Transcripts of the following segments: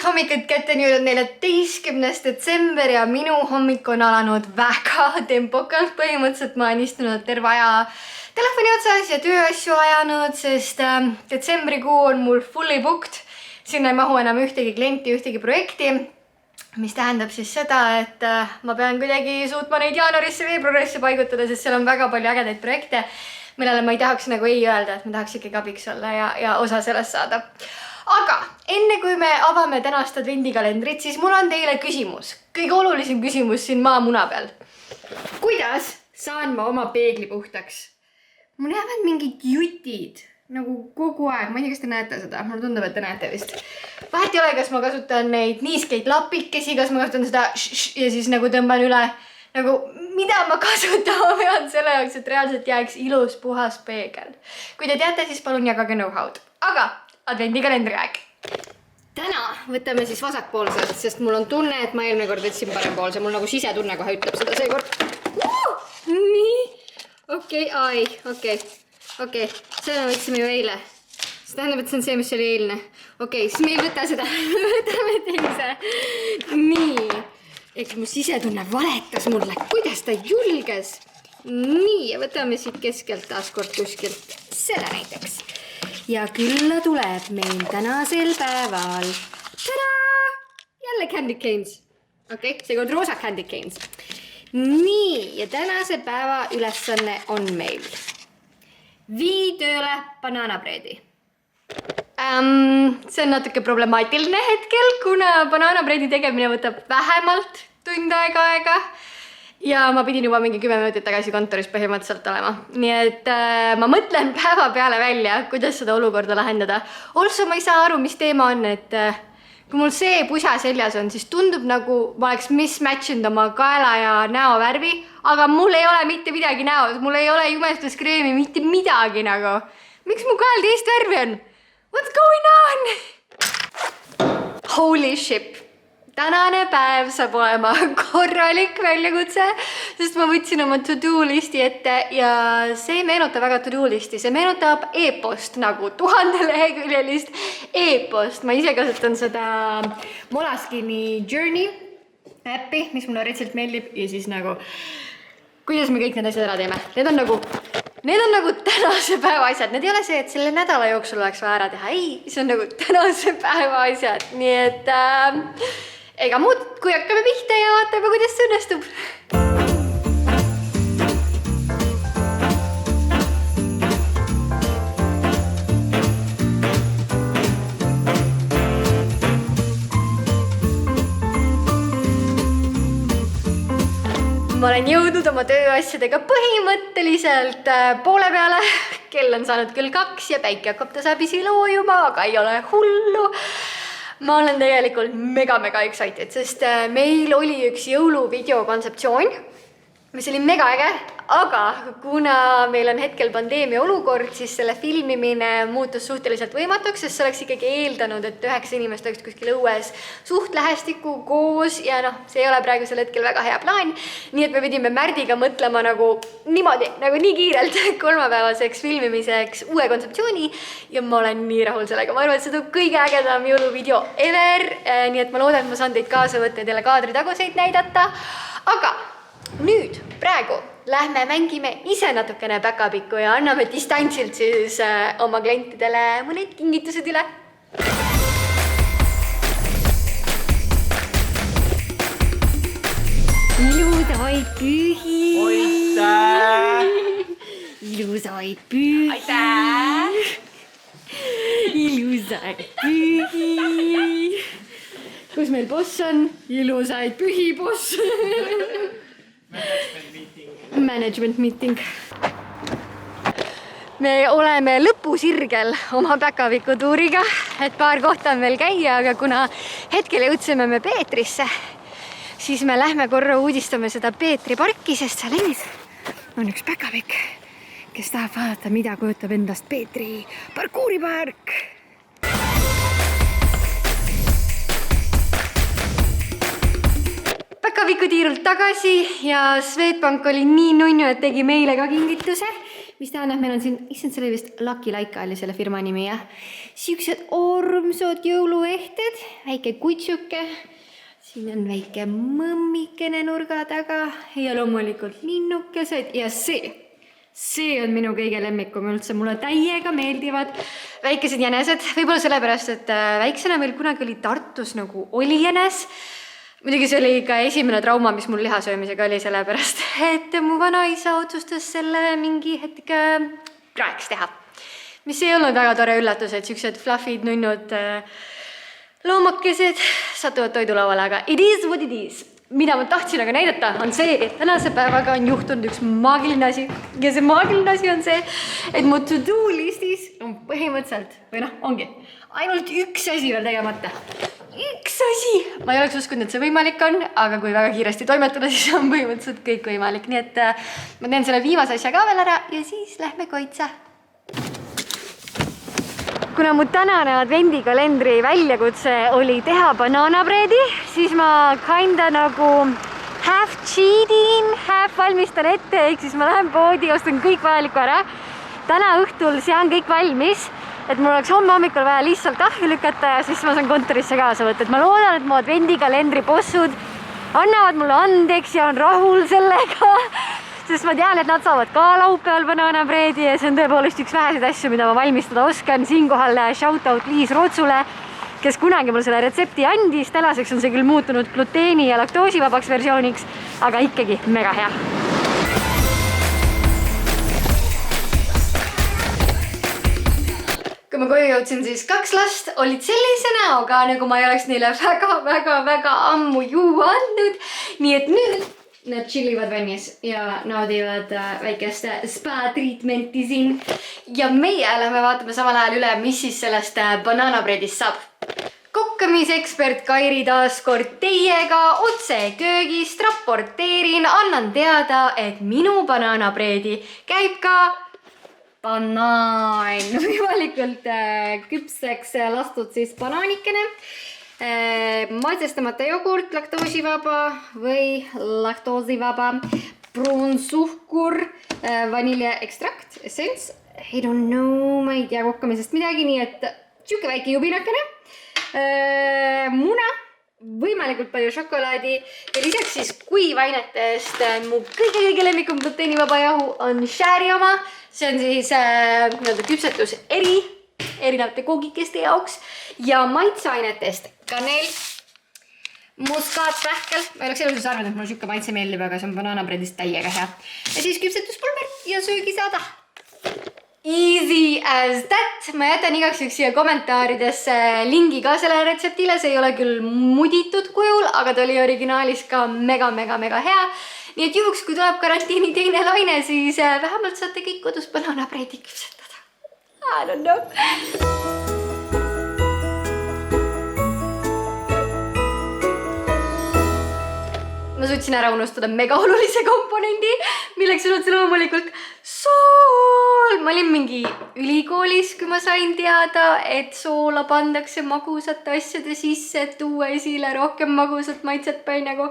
Hommikut kätte, nüüd on 14. detsember ja minu hommik on alanud väga tempokalt. Põhimõtteliselt ma olen istunud terve aja telefoni otsas ja tööasju ajanud, sest detsembrikuu on mul fully booked. Sinna ei mahu enam ühtegi klienti, ühtegi projekti, mis tähendab siis seda, et ma pean kuidagi suutma neid jaanuarisse, veebruarisse paigutada, sest seal on väga palju ägedaid projekte, millele ma ei tahaks nagu ei öelda, et ma tahaks ikkagi abiks olla ja osa sellest saada. Aga enne kui me avame tänast advendikalendrit, siis mul on teile küsimus. Kõige olulisem küsimus siin maamuna peal. Kuidas saan ma oma peegli puhtaks? Mul jäävad mingid jutid nagu kogu aeg. Ma ei tea, kas te näete seda. Mulle tundub, et te näete vist. Vahet ei ole, kas ma kasutan neid niiskeid lapikesi, kas ma kasutan seda ja siis nagu tõmban üle. Nagu, mida ma kasutama pean selle jaoks, et reaalselt jääks ilus puhas peegel. Kui te teate, siis palun jagage know-how'd. Aga advendikalendri aeg. Täna võtame siis vasakpoolselt, sest mul on tunne, et ma eelmine kord võtsin parempoolse. Mul nagu sisetunne kohe ütleb seda seekord. Nii. Okei. Seda me võtsime ju eile. See tähendab, et see on see, mis oli eilne. Okei, siis me ei võta seda. Võtame teise. Nii. Eks mu sisetunne valetas mulle. Kuidas ta julges? Nii, ja võtame siit keskelt taaskord kuskilt. Seda näiteks. Ja külla tuleb meil tänasel päeval. Tada! Jälle candy canes. Okei, seekord roosa candy canes. Nii, ja tänase päeva ülesanne on meil. Vii tööle banaanabreedi. See on natuke problemaatiline hetkel, kuna banaanabreedi tegemine võtab vähemalt tund aega. Ja ma pidin juba mingi 10 minutit tagasi kontoris põhimõtteliselt olema. Nii et ma mõtlen päeva peale välja, kuidas seda olukorda lahendada. Also ma ei saa aru, mis teema on, et kui mul see pusa seljas on, siis tundub nagu ma oleks mismatchinud oma kaela ja näo värvi, aga mul ei ole mitte midagi näos, mul ei ole jumestuskreemi, mitte midagi nagu. Miks mu kael teist värvi on? What's going on? Holy shit. Tänane päev saab olema korralik väljakutse, sest ma võtsin oma to-do listi ette ja see ei meenuta väga to-do listi, see meenutab e-post nagu 1000 leheküljelist e-post. Ma ise kasutan seda Moleskini Journey äppi, mis mulle retsilt meeldib ja siis nagu, kuidas me kõik need asjad ära teeme. Need on nagu tänase päeva asjad. Need ei ole see, et selle nädala jooksul oleks vaja ära teha. Ei, see on nagu tänase päeva asjad. Nii et ega muud, kui hakkame pihta ja vaatame, kuidas see õnnestub. Ma olen jõudnud oma tööasjadega põhimõtteliselt poole peale. Kell on saanud küll 2 ja päike hakkab tasapisi loojuma, aga ei ole hullu. Ma olen tegelikult mega excited, sest meil oli üks jõuluvideo kontseptsioon, mis oli mega äge, aga kuna meil on hetkel pandeemia olukord, siis selle filmimine muutus suhteliselt võimatuks, sest see oleks ikkagi eeldanud, et 9 inimest oleks kuskil õues suht lähestikku koos ja see ei ole praegusel hetkel väga hea plaan. Nii et me pidime Märdiga mõtlema nagu niimoodi, nagu nii kiirelt kolmapäevaseks filmimiseks uue kontseptsiooni ja ma olen nii rahul sellega. Ma arvan, et see tuleb kõige ägedam jõuluvideo ever, nii et ma loodan, et ma saan teid kaasa võtta ja teile kaadri taguseid näidata. Aga nüüd, praegu lähme mängime ise natukene päkapikku ja anname distantsilt siis oma klientidele mõned kingitused üle. Ilusaid pühi! Aitäh! Ilusaid pühi! Aitäh! Ilusaid pühi! Kus meil boss on? Ilusaid pühi boss! Management meeting. Me oleme lõpusirgel oma päkapikutuuriga, et paar kohta on veel käia, aga kuna hetkel jõudsime me Peetrisse, siis me lähme korra uudistame seda Peetri parki, sest seal ees on üks päkapikk, kes tahab vaadata, mida kujutab endast Peetri parkuuripark. pikavikutiirult tagasi ja Swedbank oli nii nunnu, et tegi meile ka kingituse, mis tähendab, meil on siin, issand, see oli vist Lucky Laika oli selle firma nimi, jah. Siuksed armsad jõuluehted, väike kutsuke, siin on väike mõmmikene nurga taga ja loomulikult linnukesed ja see on minu kõige lemmikum üldse, mulle täiega meeldivad väikesed jänesed, võib-olla sellepärast, et väiksena meil kunagi oli Tartus nagu oli jänes. Muidugi see oli ka esimene trauma, mis mul lihasöömisega oli sellepärast, et mu vanaisa otsustas selle mingi hetk praeks teha. Mis ei olnud väga tore üllatus, et siuksed fluffid, nunnud loomakesed satuvad toidulauale, aga it is what it is. Mida ma tahtsin aga näidata on see, et tänase päevaga on juhtunud üks maagiline asi ja see maagiline asi on see, et mu to-do listis on põhimõtteliselt, või ongi, ainult üks asi veel tegemata. Üks asi! Ma ei oleks uskunud, et see võimalik on, aga kui väga kiiresti toimetada, siis on põhimõtteliselt kõik võimalik. Nii et ma teen selle viimase asja ka veel ära ja siis lähme koitsa. Kuna mu tänane advendikalendri väljakutse oli teha banaanabreedi, siis ma kinda nagu half cheatin, half valmistan ette, ehk siis ma lähen poodi, ostan kõik vajaliku ära. Täna õhtul sean kõik valmis, et mul oleks homme hommikul vaja lihtsalt ahju lükata ja siis ma saan kontorisse kaasa võtta. Et ma loodan, et mu advendikalendri bossud annavad mulle andeks ja on rahul sellega. Sest ma tean, et nad saavad ka laupäeval banaanabreedi ja see on tõepoolest üks väheseid asju, mida ma valmistada oskan. Siinkohal shoutout Liis Rootsule, kes kunagi mul selle retsepti andis. Tänaseks on see küll muutunud gluteeni ja laktoosivabaks versiooniks, aga ikkagi mega hea. Kui ma koju jõudsin, siis 2 last olid sellise näoga, nagu ma ei oleks neile väga ammu juua andnud. Nii et nüüd nad chillivad vannis ja naudivad väikest spa-treatmenti siin. Ja meie lähme vaatame samal ajal üle, mis siis sellest banaanabreedist saab. Kokkamisekspert Kairi taas kord teiega otse köögist raporteerin, annan teada, et minu banaanabreedi käib ka banaan. Võimalikult küpseks lastud siis banaanikene. Maitsestamata jogurt, laktoosivaba või laktoosivaba, pruunsuhkur, vaniljeekstrakt, essence, I don't know, ma ei tea kokkamisest midagi, nii et siuke väike jubinakene, muna, võimalikult palju šokolaadi ja lisaks siis kuivainetest mu kõige lemmikum gluteenivaba jahu on Shari oma, see on siis küpsetus erinevate koogikeste jaoks ja maitseainetest kanel, muskaatpähkel, ma ei oleks eluses arvanud, et mulle siuke maitse meeldib, aga see on banaanabreedist täiega hea. Ja siis küpsetuspulber ja söögisaada. Easy as that. Ma jätan igaks üks siia kommentaaridesse lingi ka selle retseptile, see ei ole küll muditud kujul, aga ta oli originaalis ka mega hea. Nii et juhuks, kui tuleb karantiini teine laine, siis vähemalt saate kõik kodus banaanabreedi küpsetada. I don't know. Ma suutsin ära unustada mega olulise komponendi, milleks on otse loomulikult sool. Ma olin mingi ülikoolis, kui ma sain teada, et soola pandakse magusate asjade sisse, et tuua esile rohkem magusat maitset päin nagu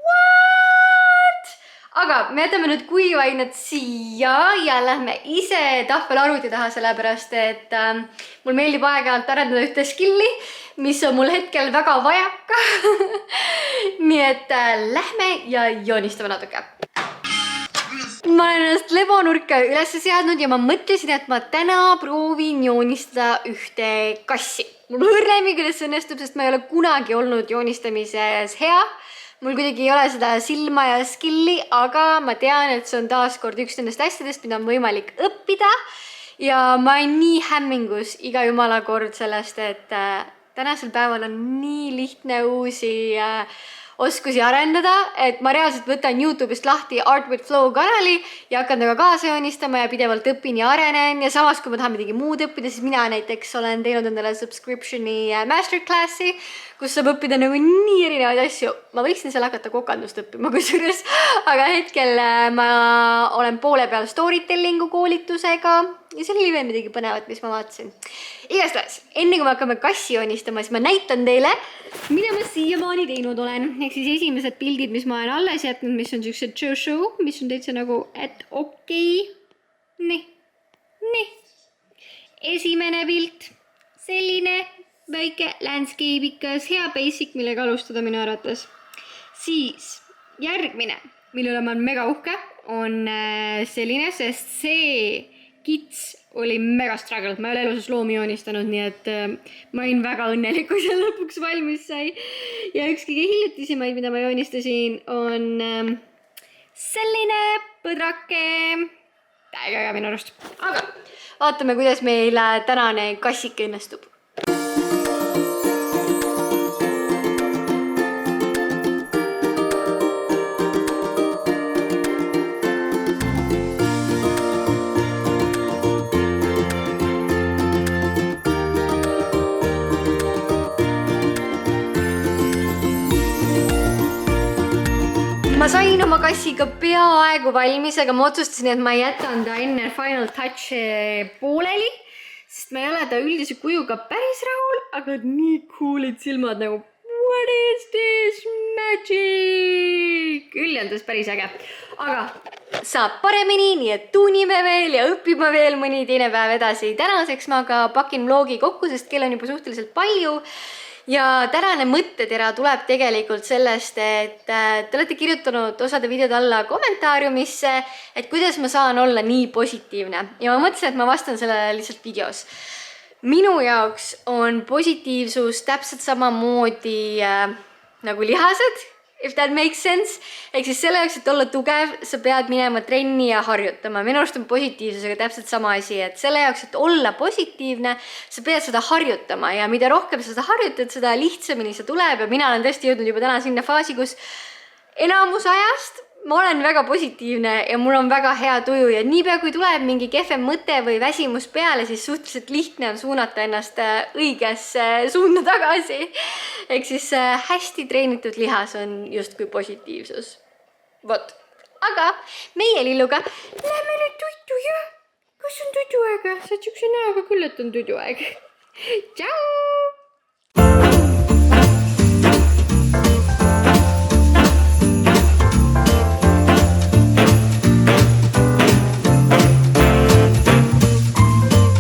what? Aga me jätame nüüd kuivained siia ja lähme ise tahvelarvuti taha, sellepärast, et mul meeldib aeg-ajalt arendada ühte skilli, mis on mul hetkel väga vajaka. Nii et lähme ja joonistame natuke. Ma olen ennast lebonurka üles seadnud ja ma mõtlesin, et ma täna proovin joonistada ühte kassi. Mul õrnemi, kuidas see õnnestub, sest ma ei ole kunagi olnud joonistamises hea. Mul kuidagi ei ole seda silma ja skilli, aga ma tean, et see on taas kord üks nendest asjadest, mida on võimalik õppida. Ja ma olen nii hämmingus iga jumala kord sellest, et tänasel päeval on nii lihtne uusi oskusi arendada, et ma reaalselt võtan YouTube'ist lahti Art with Flow kanali ja hakkan temaga kaasa joonistama ja pidevalt õpin ja arenen. Ja samas, kui ma tahan midagi muud õppida, siis mina näiteks olen teinud endale subscriptioni masterclassi, kus saab õppida nagu nii erinevaid asju. Ma võiksin seal hakata kokandust õppima kusjuures, aga hetkel ma olen poole peal storytellingu koolitusega ja seal oli veel midagi põnevat, mis ma vaatasin. Igastahes, enne kui me hakkame kassi joonistama, siis ma näitan teile, mida ma siiamaani teinud olen. Ehk siis esimesed pildid, mis ma olen alles jätnud, mis on siuksed show, mis on täitsa nagu, et okei. Nii. Esimene pilt. Selline väike landscape'ikas, hea basic, millega alustada minu arvates. Siis järgmine, mille üle ma olen mega uhke, on selline, sest see kits oli mega struggle. Ma ei ole eluses loomi joonistanud, nii et ma olin väga õnnelik, kui see lõpuks valmis sai. Ja üks kõige hiljutisemaid, mida ma joonistasin, on selline põdrake. Täiega minu arust. Aga vaatame, kuidas meil tänane kassike õnnestub. Ma sain oma kassiga peaaegu valmis, aga ma otsustasin, et ma jätan ta enne final touch pooleli, sest ma ei ole ta üldise kujuga päris rahul, aga nii coolid silmad nagu what is this magic? Üljendas päris äge. Aga saab paremini, nii et tuunime veel ja õpime veel mõni teine päev edasi. Tänaseks ma ka pakin vlogi kokku, sest kell on juba suhteliselt palju. Ja tänane mõttetera tuleb tegelikult sellest, et te olete kirjutanud osade videode alla kommentaariumisse, et kuidas ma saan olla nii positiivne. Ja ma mõtlesin, et ma vastan sellele lihtsalt videos. Minu jaoks on positiivsus täpselt samamoodi nagu lihased, if that makes sense. Ehk siis selle jaoks, et olla tugev, sa pead minema trenni ja harjutama. Minu arust on positiivsusega täpselt sama asi, et selle jaoks, et olla positiivne, sa pead seda harjutama ja mida rohkem sa seda harjutad, seda lihtsamini see tuleb ja mina olen tõesti jõudnud juba täna sinna faasi, kus enamus ajast ma olen väga positiivne ja mul on väga hea tuju ja niipea kui tuleb mingi kehvem mõte või väsimus peale, siis suhteliselt lihtne on suunata ennast õigesse suunda tagasi. Ehk siis hästi treenitud lihas on justkui positiivsus. Vot. Aga meie Lilluga lähme nüüd tuitu ja kas on tuiduaega? Sa oled siukse näoga küll, et on tuiduaeg. Tšau!